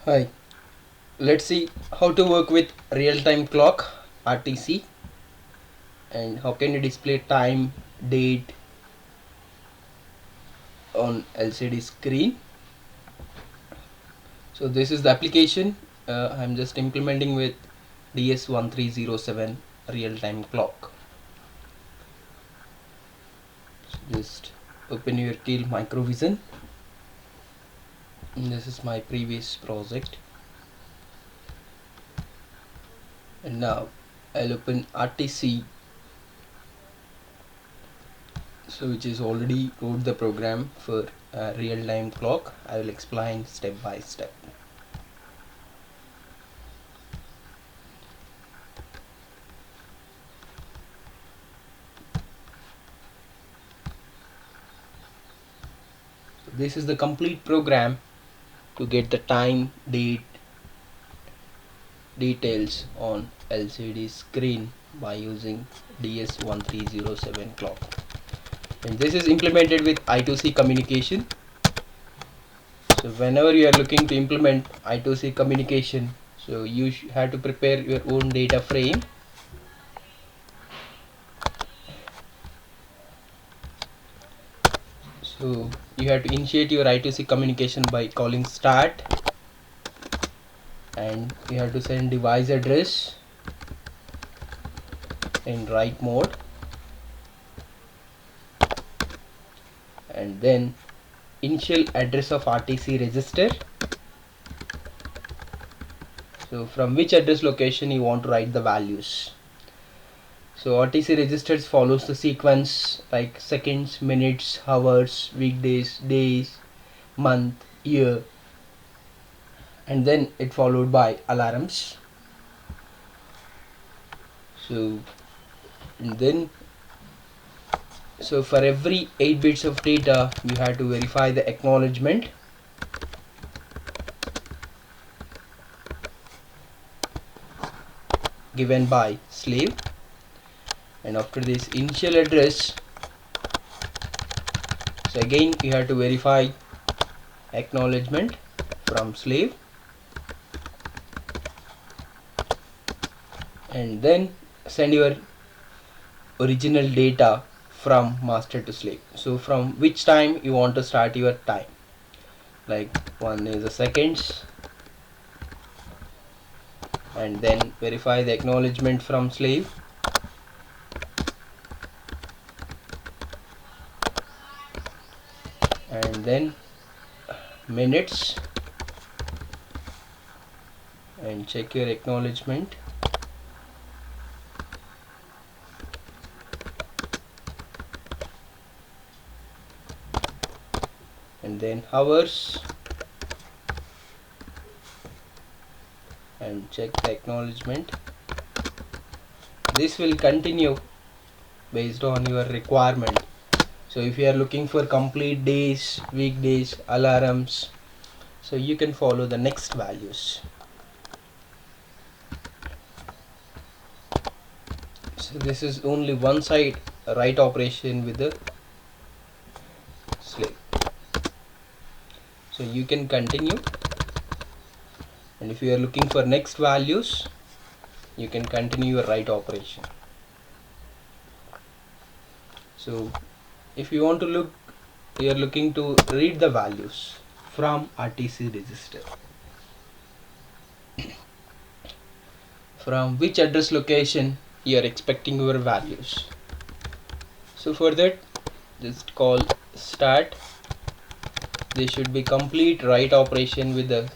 Hi, let's see how to work with real-time clock RTC and how can you display time, date on LCD screen. So this is the application I'm just implementing with DS1307 real-time clock. So just open your Keil Microvision. And this is my previous project. And now I'll open RTC, so which is already wrote the program for real-time clock. I will explain step by step. So this is the complete program to get the time, date, details on LCD screen by using DS1307 clock. And this is implemented with I2C communication. So whenever you are looking to implement I2C communication, so you have to prepare your own data frame. So you have to initiate your I2C communication by calling start, and you have to send device address in write mode, and then initial address of RTC register. So from which address location you want to write the values. So RTC registers follows the sequence like seconds, minutes, hours, weekdays, days, month, year, and then it followed by alarms. So and then for every 8 bits of data you have to verify the acknowledgement. Given by slave, and after this initial address, so again you have to verify acknowledgement from slave, and then send your original data from master to slave. So from which time you want to start your time, like one is the seconds, and then verify the acknowledgement from slave, and then minutes, and check your acknowledgement, and then hours, and check the acknowledgement. This will continue based on your requirement. So if you are looking for complete days, weekdays, alarms, so you can follow the next values. So this is only one side write operation with the slave. So you can continue, and if you are looking for next values, you can continue your write operation. So if you want to look, you are looking to read the values from RTC register. From which address location you are expecting your values. So for that, just call start. This should be complete write operation with the,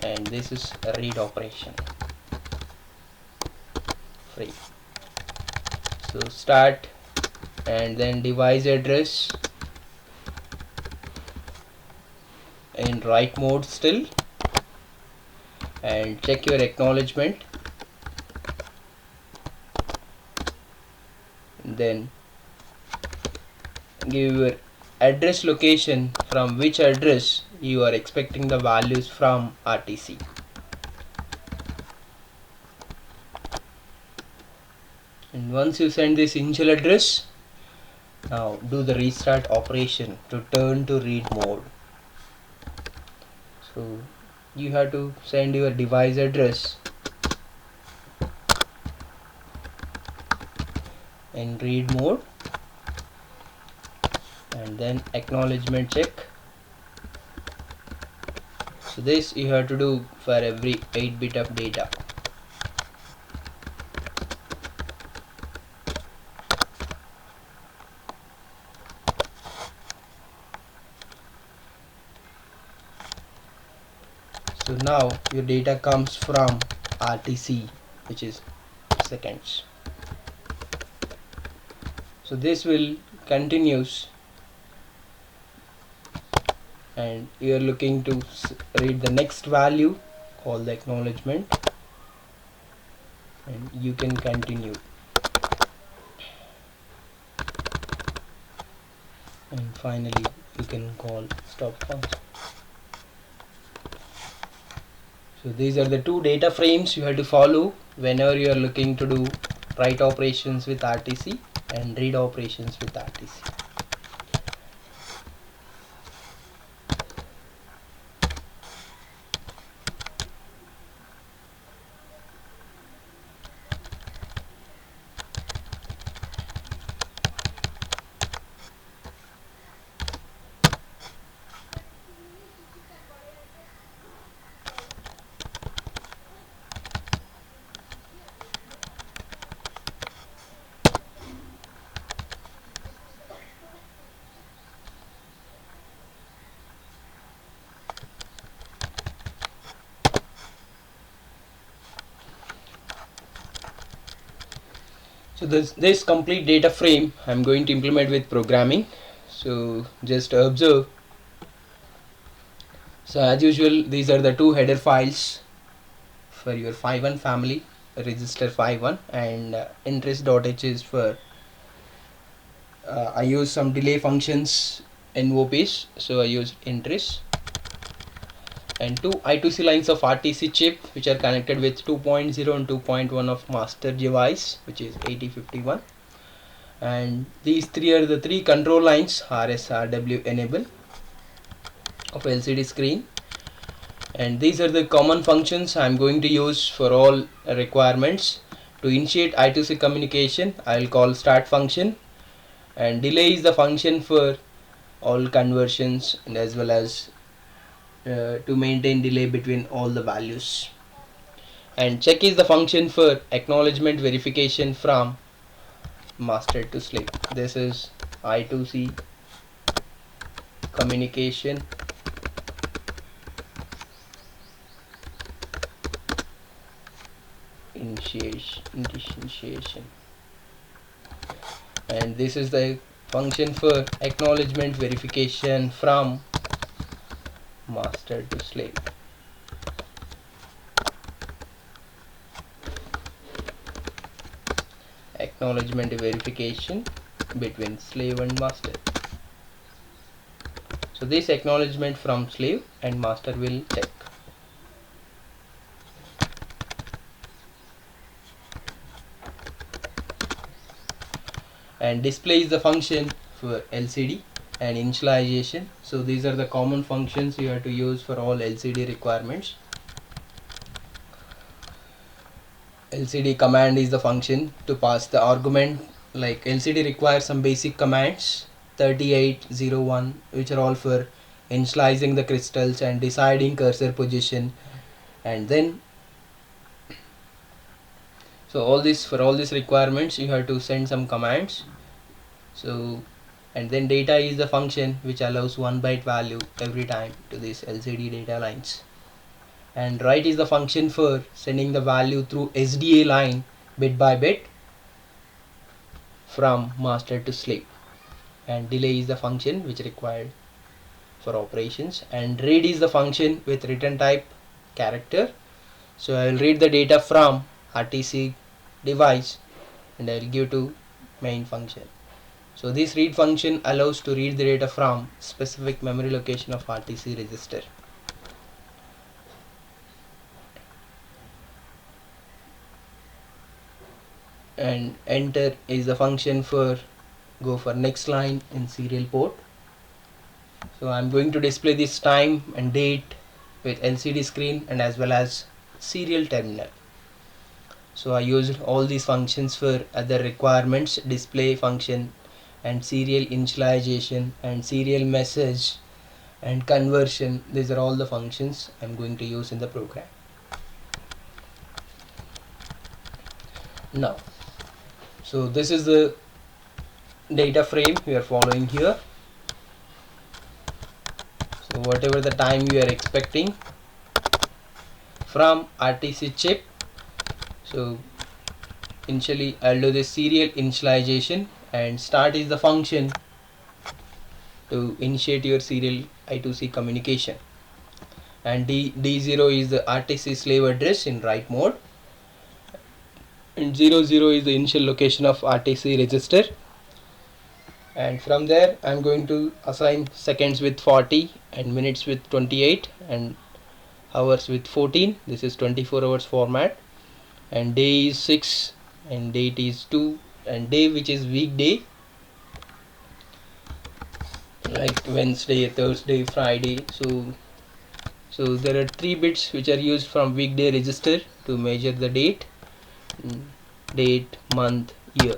and this is a read operation free. So start, and then device address in write mode still, and check your acknowledgement, then give your address location from which address you are expecting the values from RTC. And once you send this initial address, Now do the restart operation to turn to read mode. So you have to send your device address in read mode and then acknowledgement check. So this you have to do for every 8 bit of data. So now your data comes from RTC, which is seconds. So this will continues and you are looking to read the next value, call the acknowledgement, and you can continue. And finally you can call stop function. So these are the two data frames you have to follow whenever you are looking to do write operations with RTC and read operations with RTC. So this complete data frame I'm going to implement with programming. So just observe. So as usual, these are the two header files for your 5.1 family, register 5.1 and interest.h is for I use some delay functions in OPs, so I use interest, and two I2C lines of RTC chip which are connected with 2.0 and 2.1 of master device, which is 8051, and these three are the three control lines RSRW enable of LCD screen, and these are the common functions I'm going to use for all requirements. To initiate I2C communication, I'll call start function, and delay is the function for all conversions and as well as to maintain delay between all the values, and check is the function for acknowledgement verification from master to slave. This is I2C communication initiation, and this is the function for acknowledgement verification from master to slave. Acknowledgement verification between slave and master. So this acknowledgement from slave and master will check. And display is the function for LCD and initialization. So these are the common functions you have to use for all LCD requirements. LCD command is the function to pass the argument, like LCD requires some basic commands 3801 which are all for initializing the crystals and deciding cursor position, and then so all this for all these requirements you have to send some commands. So and then data is the function which allows 1 byte value every time to these LCD data lines, and write is the function for sending the value through SDA line bit by bit from master to slave, and delay is the function which required for operations, and read is the function with return type character. So I will read the data from RTC device and I will give to main function. So this read function allows to read the data from specific memory location of RTC register. And enter is the function for go for next line in serial port. So I'm going to display this time and date with LCD screen and as well as serial terminal. So I used all these functions for other requirements, display function and serial initialization and serial message and conversion. These are all the functions I'm going to use in the program. Now, so this is the data frame we are following here. So whatever the time you are expecting from RTC chip, so initially I'll do the serial initialization, and start is the function to initiate your serial I2C communication, and D0 is the RTC slave address in write mode, and 00 is the initial location of RTC register. And from there I'm going to assign seconds with 40 and minutes with 28 and hours with 14. This is 24 hours format, and day is 6 and date is 2, and day which is weekday like Wednesday, Thursday, Friday. So there are 3 bits which are used from weekday register to measure the date, date, month, year.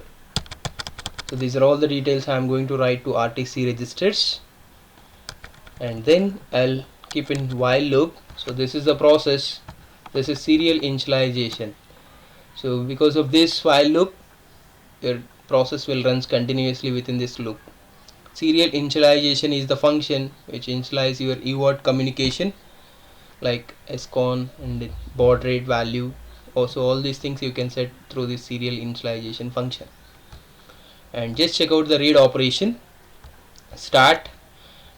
So these are all the details I am going to write to RTC registers, and then I'll keep in while loop. So this is the process. This is serial initialization. So because of this while loop, your process will runs continuously within this loop. Serial initialization is the function which initialize your EWOT communication like SCON and baud rate value. Also all these things you can set through this serial initialization function. And just check out the read operation. Start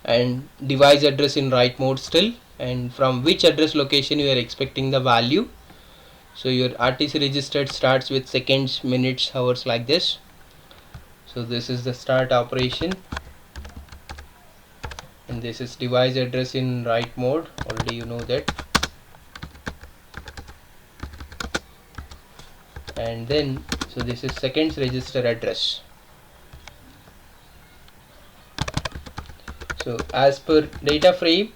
and device address in write mode still, and from which address location you are expecting the value. So your RTC registered starts with seconds, minutes, hours like this. So this is the start operation, and this is device address in write mode, already you know that. And then so this is seconds register address. So as per data frame,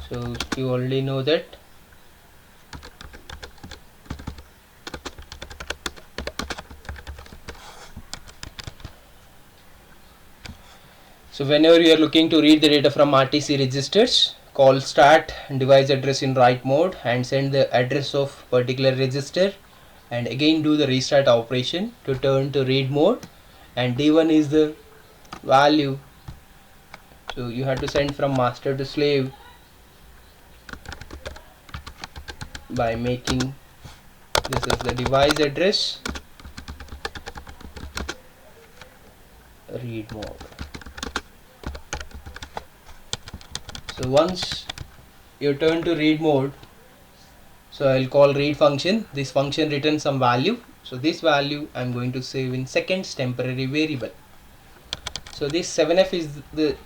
so you already know that. So whenever you are looking to read the data from RTC registers, call start device address in write mode and send the address of particular register, and again do the restart operation to turn to read mode, and D1 is the value. So you have to send from master to slave by making this is the device address read mode. So once you turn to read mode, so I'll call read function. This function returns some value. So this value I'm going to save in seconds temporary variable. So this 7f is the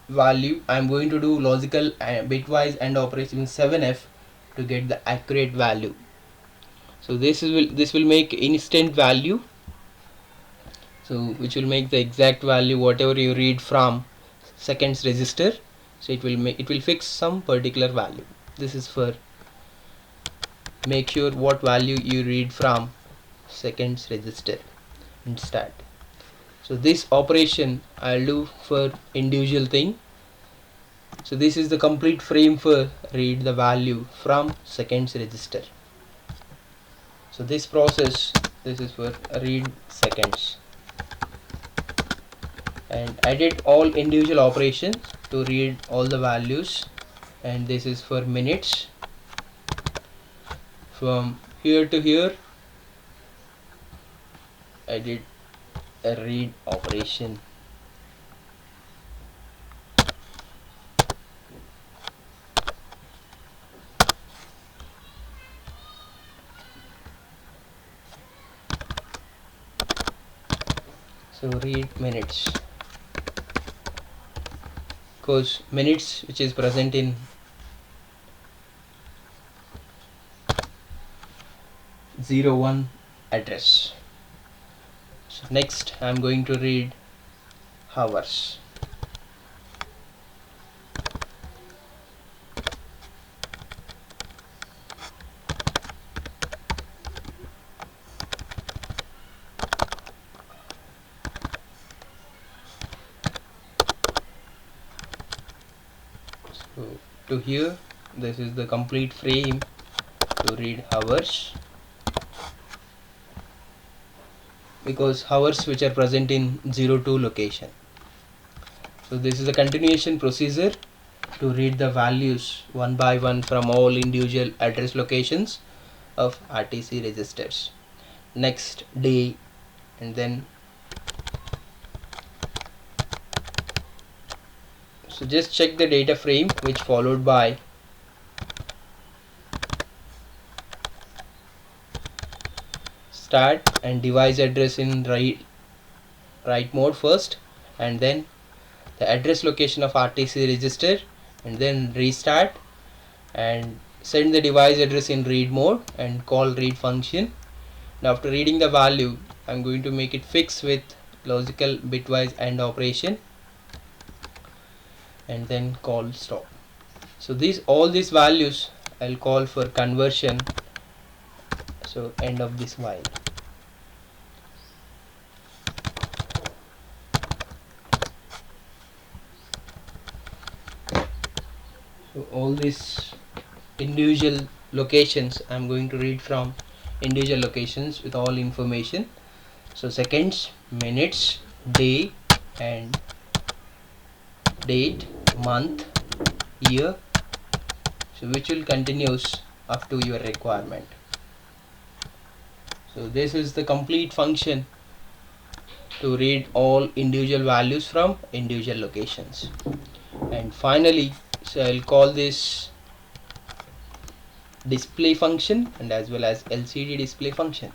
value. I'm going to do logical bitwise AND operation in 7f to get the accurate value. So this will make instant value, so which will make the exact value whatever you read from seconds register. So it will fix some particular value. This is for make sure what value you read from seconds register and start. So this operation I'll do for individual thing. So this is the complete frame for read the value from seconds register. So this process, this is for read seconds, and I did all individual operations to read all the values, and this is for minutes. From here to here I did a read operation. So read minutes, because minutes which is present in 01 address. Next I'm going to read hours. So to here, this is the complete frame to read hours, because hours which are present in 02 location. So this is a continuation procedure to read the values one by one from all individual address locations of RTC registers. Next day, and then so just check the data frame which followed by start and device address in write mode first, and then the address location of RTC register, and then restart and send the device address in read mode and call read function. Now after reading the value, I'm going to make it fix with logical bitwise AND operation and then call stop. So all these values I'll call for conversion. So end of this while. So all these individual locations I'm going to read from individual locations with all information. So seconds, minutes, day and date, month, year, so which will continues up to your requirement. So this is the complete function to read all individual values from individual locations. And finally, so I'll call this display function and as well as LCD display function.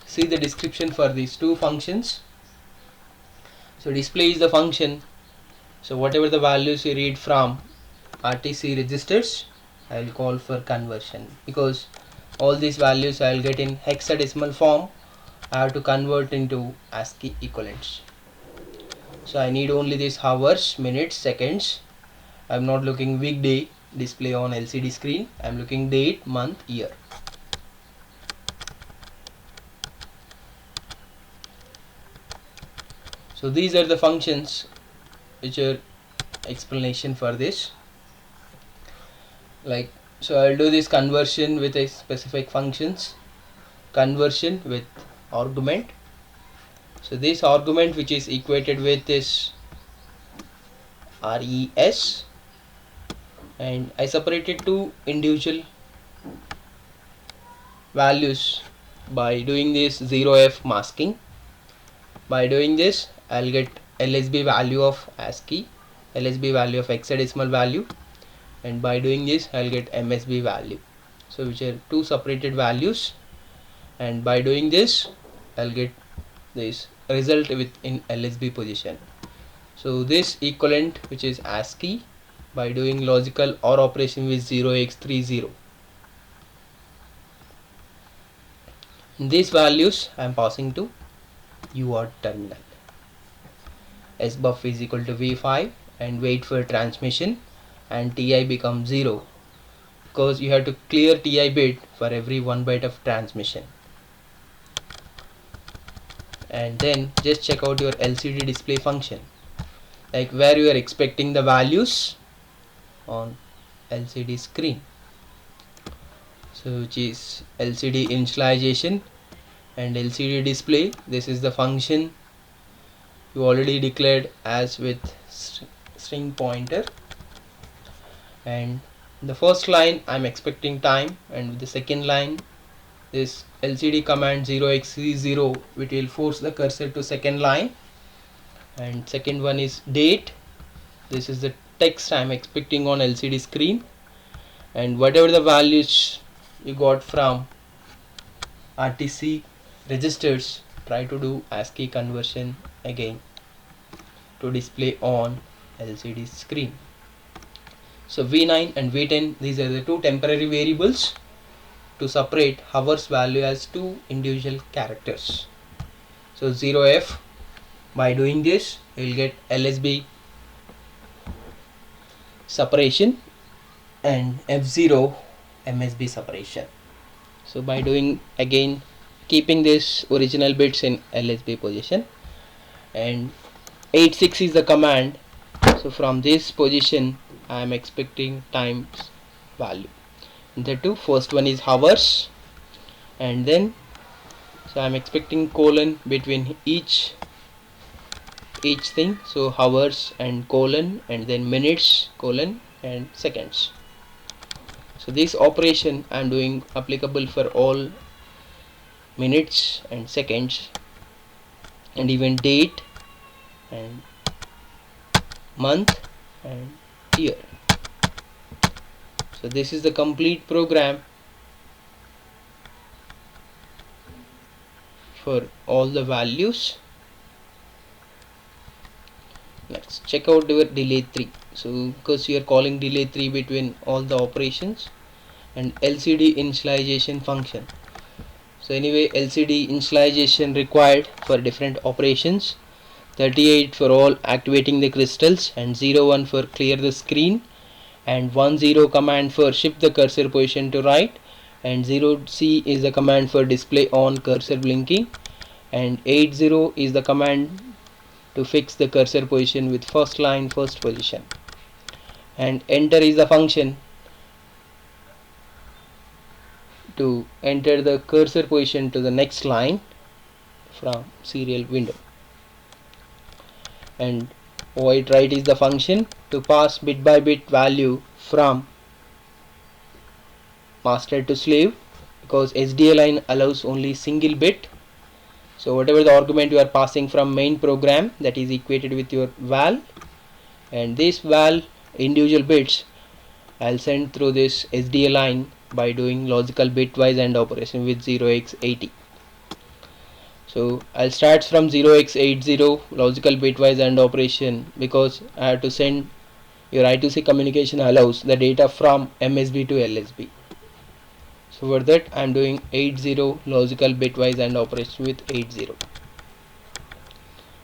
See the description for these two functions. So display is the function, so whatever the values you read from RTC registers, I will call for conversion, because all these values I will get in hexadecimal form. I have to convert into ASCII equivalents. So I need only these hours, minutes, seconds. I'm not looking weekday display on LCD screen. I'm looking date, month, year. So these are the functions which are explanation for this. Like, so I'll do this conversion with a specific functions, conversion with argument. So this argument which is equated with this res, and I separated two individual values by doing this 0f masking. By doing this I'll get LSB value of ASCII, LSB value of hexadecimal value, and by doing this I'll get MSB value, so which are two separated values, and by doing this I'll get this result in LSB position. So this equivalent which is ASCII, by doing logical OR operation with 0x30, these values I am passing to UART terminal. SBUF is equal to V5 and wait for transmission, and TI becomes 0 because you have to clear TI bit for every 1 byte of transmission. And then just check out your LCD display function, like where you are expecting the values on LCD screen. So which is LCD initialization and LCD display. This is the function you already declared as with string pointer, and the first line I'm expecting time, and with the second line this LCD command 0x30, which will force the cursor to second line, and second one is date. This is the text I'm expecting on LCD screen, and whatever the values you got from RTC registers, try to do ASCII conversion again to display on LCD screen. So V9 and V10, these are the two temporary variables to separate hours value as two individual characters. So 0F, by doing this you will get LSB separation and F0 MSB separation. So by doing, again keeping this original bits in LSB position, and 86 is the command. So from this position I am expecting times value. The two, first one is hours, and then so I am expecting colon between each thing. So hours and colon, and then minutes colon and seconds. So this operation I am doing applicable for all minutes and seconds, and even date and month and year. So this is the complete program for all the values. Let's check out your delay 3. So because we are calling delay 3 between all the operations, and LCD initialization function. So anyway, LCD initialization required for different operations. 38 for all activating the crystals, and 01 for clear the screen, and 10 command for shift the cursor position to right, and 0C is the command for display on cursor blinking, and 80 is the command to fix the cursor position with first line first position, and enter is the function to enter the cursor position to the next line from serial window, and void write is the function to pass bit by bit value from master to slave, because SDA line allows only single bit. So whatever the argument you are passing from main program, that is equated with your val, and this val individual bits I'll send through this SDA line by doing logical bitwise AND operation with 0x80. So I'll start from 0x80 logical bitwise AND operation, because I have to send your I2C communication allows the data from MSB to LSB. So for that I am doing 80 logical bitwise AND operation with 80.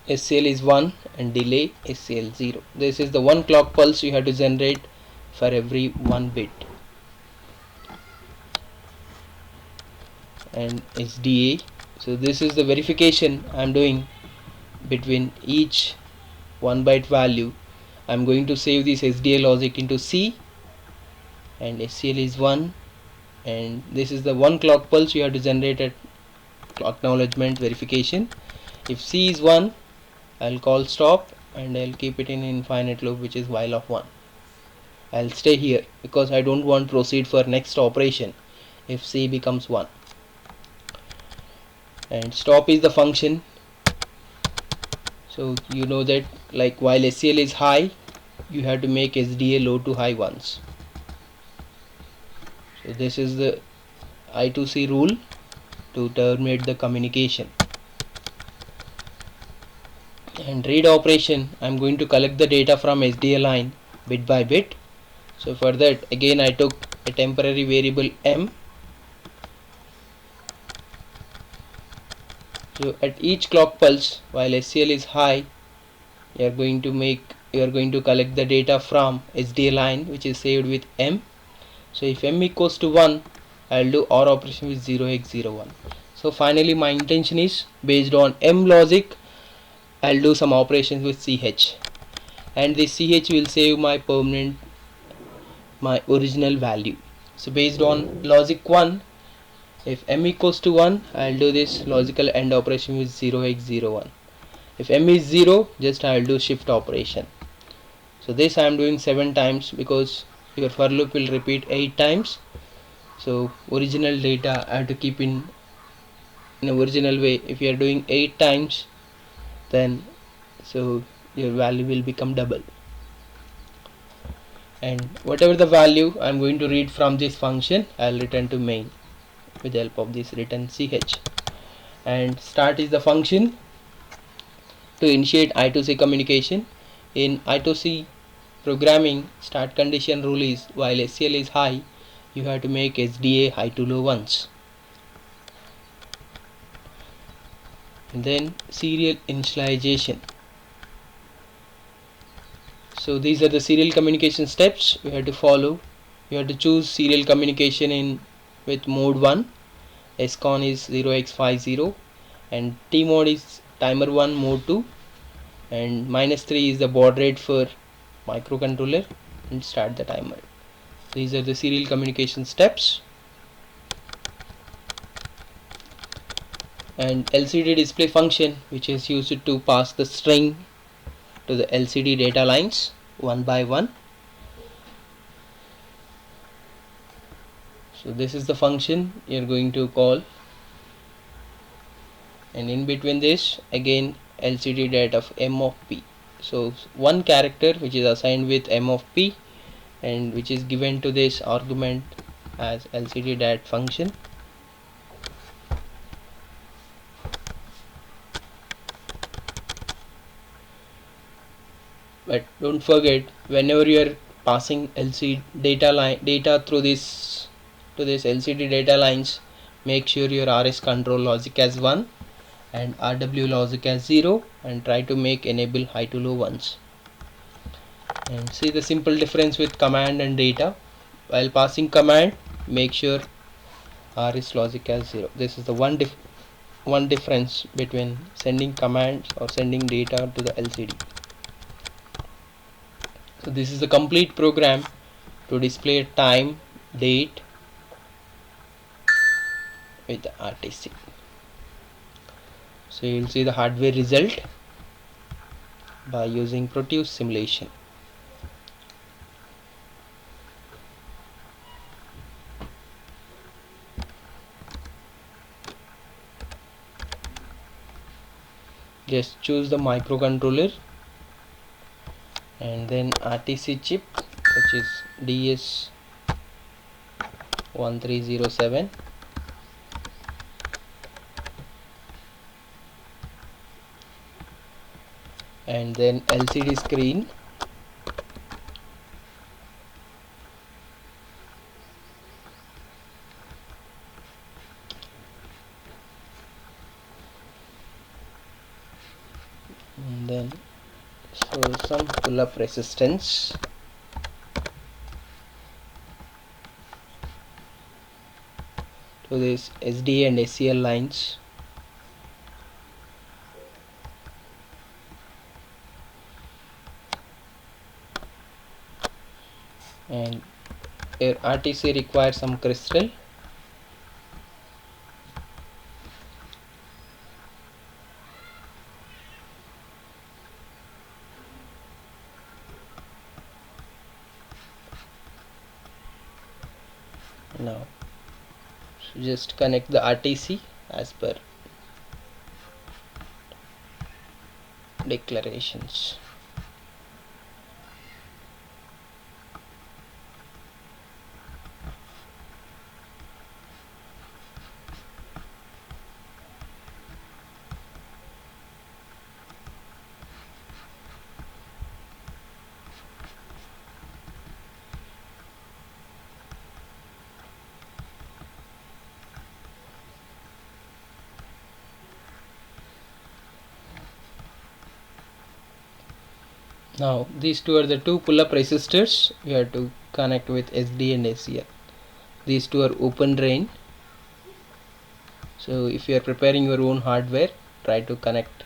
SCL is 1 and delay SCL 0. This is the one clock pulse you have to generate for every one bit. And SDA, so this is the verification I am doing between each 1 byte value. I am going to save this SDA logic into C, and SCL is 1, and this is the one clock pulse you have to generate at clock acknowledgement verification. If C is 1, I'll call stop and I'll keep it in infinite loop, which is while of 1. I'll stay here because I don't want to proceed for next operation if C becomes 1. And stop is the function. So you know that, like, while SCL is high, you have to make SDA low to high once. So this is the I2C rule to terminate the communication. And read operation, I'm going to collect the data from SDA line bit by bit. So for that, again I took a temporary variable m. So at each clock pulse, while SCL is high, you are going to collect the data from SDA line, which is saved with m. So if m equals to 1, I'll do OR operation with 0x01. So finally my intention is, based on m logic, I'll do some operations with ch, and this ch will save my original value. So based on logic 1, if m equals to 1, I'll do this logical AND operation with 0x01. If m is 0, just I'll do shift operation. So this I am doing 7 times, because your for loop will repeat 8 times. So original data I have to keep in a original way. If you are doing 8 times, then so your value will become double. And whatever the value I'm going to read from this function, I'll return to main with the help of this return ch. And start is the function to initiate I2C communication. In I2C programming, start condition rule is, while SCL is high, you have to make SDA high to low once. and then serial initialization. So these are the serial communication steps we have to follow. You have to choose serial communication in with mode 1. SCON is 0x50 and T mode is timer 1 mode 2, and -3 is the baud rate for microcontroller, and start the timer. These are the serial communication steps. And LCD display function, which is used to pass the string to the LCD data lines one by one. So this is the function you're going to call, and in between this again LCD data of M of P. So one character which is assigned with M of P and which is given to this argument as LCD dat function. But don't forget, whenever you are passing LCD data through this to this LCD data lines, make sure your RS control logic as 1 and RW logic as 0, and try to make enable high to low ones. And see the simple difference with command and data. While passing command, make sure RS logic as 0. This is the one difference between sending commands or sending data to the LCD. So this is the complete program to display time, date with the RTC. So you will see the hardware result by using Proteus simulation. Just choose the microcontroller and then RTC chip, which is DS1307, and then LCD screen, and then so some pull-up resistance, to this SDA and SCL lines, and your RTC requires some crystal. Now so just connect the RTC as per declarations. Now these two are the two pull-up resistors you have to connect with SD and SCL. These two are open drain. So if you are preparing your own hardware, try to connect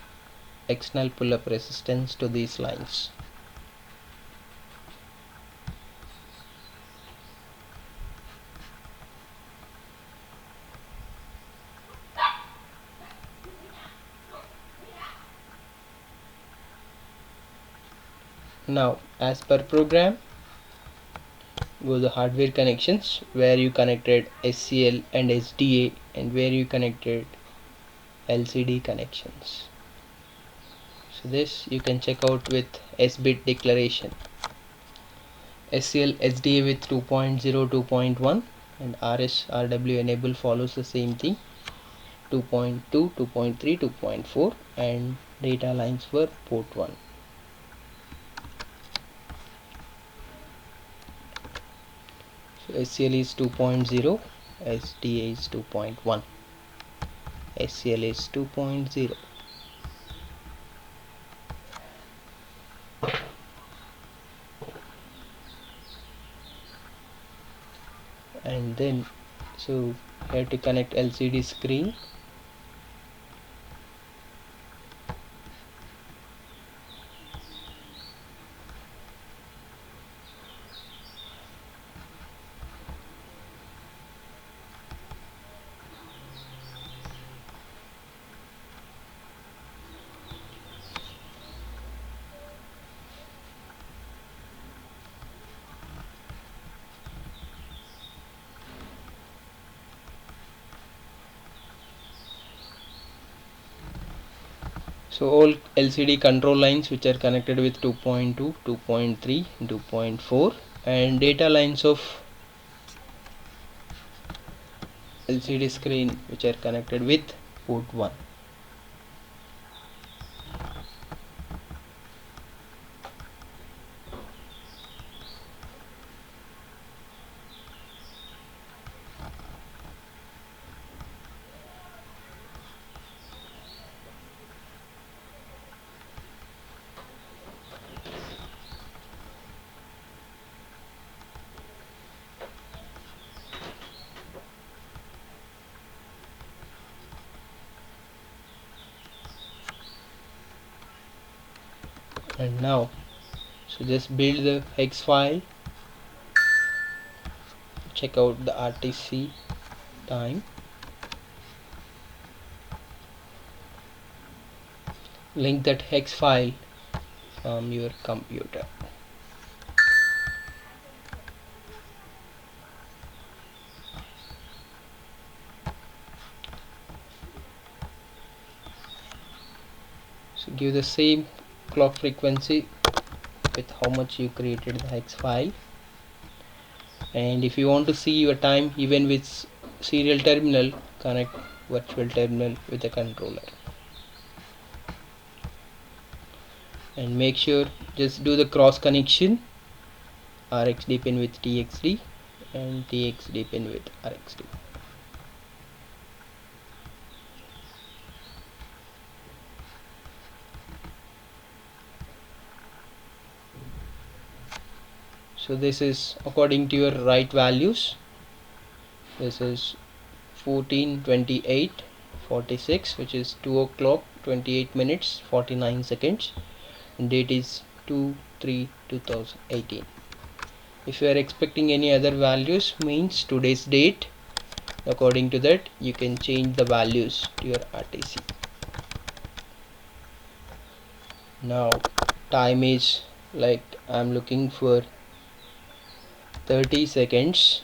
external pull-up resistance to these lines. Now as per program, go the hardware connections where you connected SCL and SDA and where you connected LCD connections. So this you can check out with S-bit declaration. SCL SDA with 2.0, 2.1, and RS RW enable follows the same thing, 2.2, 2.3, 2.4, and data lines for port 1. So SCL is 2.0, SDA is 2.1, SCL is 2.0. and then so here to connect LCD screen. So all LCD control lines which are connected with 2.2, 2.3, 2.4 and data lines of LCD screen which are connected with port 1. And now so just build the hex file, check out the RTC time, link that hex file from your computer. So give the same clock frequency with how much you created the hex file, and if you want to see your time even with serial terminal, connect virtual terminal with a controller and make sure just do the cross connection, RxD pin with TXD and TXD pin with RxD. So this is according to your write values. This is 14:28:46, which is 2 o'clock 28 minutes 49 seconds, and date is 2/3/2018. If you are expecting any other values, means today's date, according to that you can change the values to your RTC. Now time is like I'm looking for 30 seconds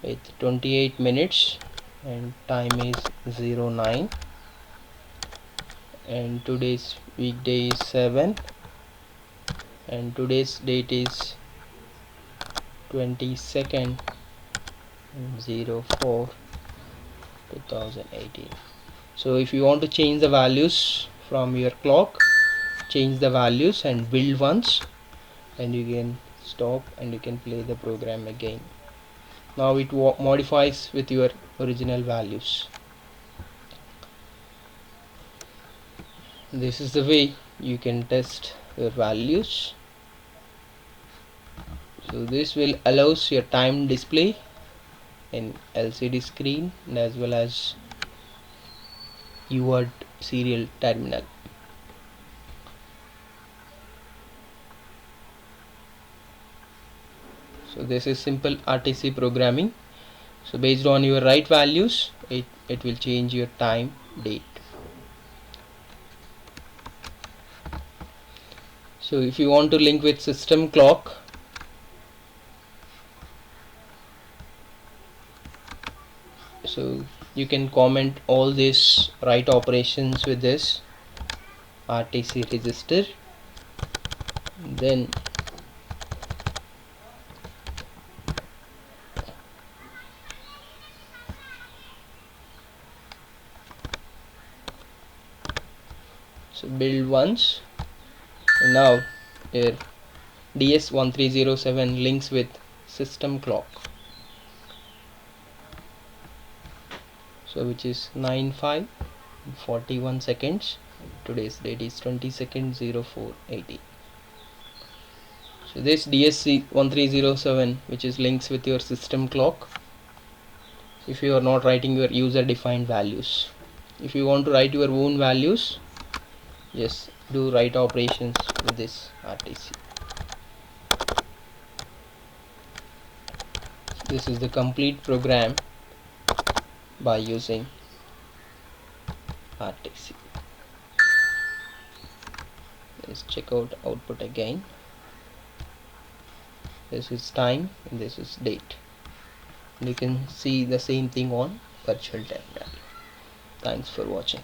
with 28 minutes and time is 09, and today's weekday is 7 and today's date is 22nd 04/2018. So if you want to change the values from your clock, change the values and build once, and you can stop and you can play the program again. Now it modifies with your original values. This is the way you can test your values. So this will allows your time display in LCD screen and as well as UART serial terminal. So this is simple RTC programming. So based on your right values, it will change your time date. So if you want to link with system clock, so you can comment all these write operations with this RTC register, then so build once. And now here DS1307 links with system clock, so which is 9/5/41 seconds. Today's date is 22nd 04/80. So this DS1307, which is links with your system clock, if you are not writing your user defined values. If you want to write your own values, just do write operations with this RTC. This is the complete program by using RTC. Let's check out output again. This is time and this is date. And you can see the same thing on virtual terminal. Thanks for watching.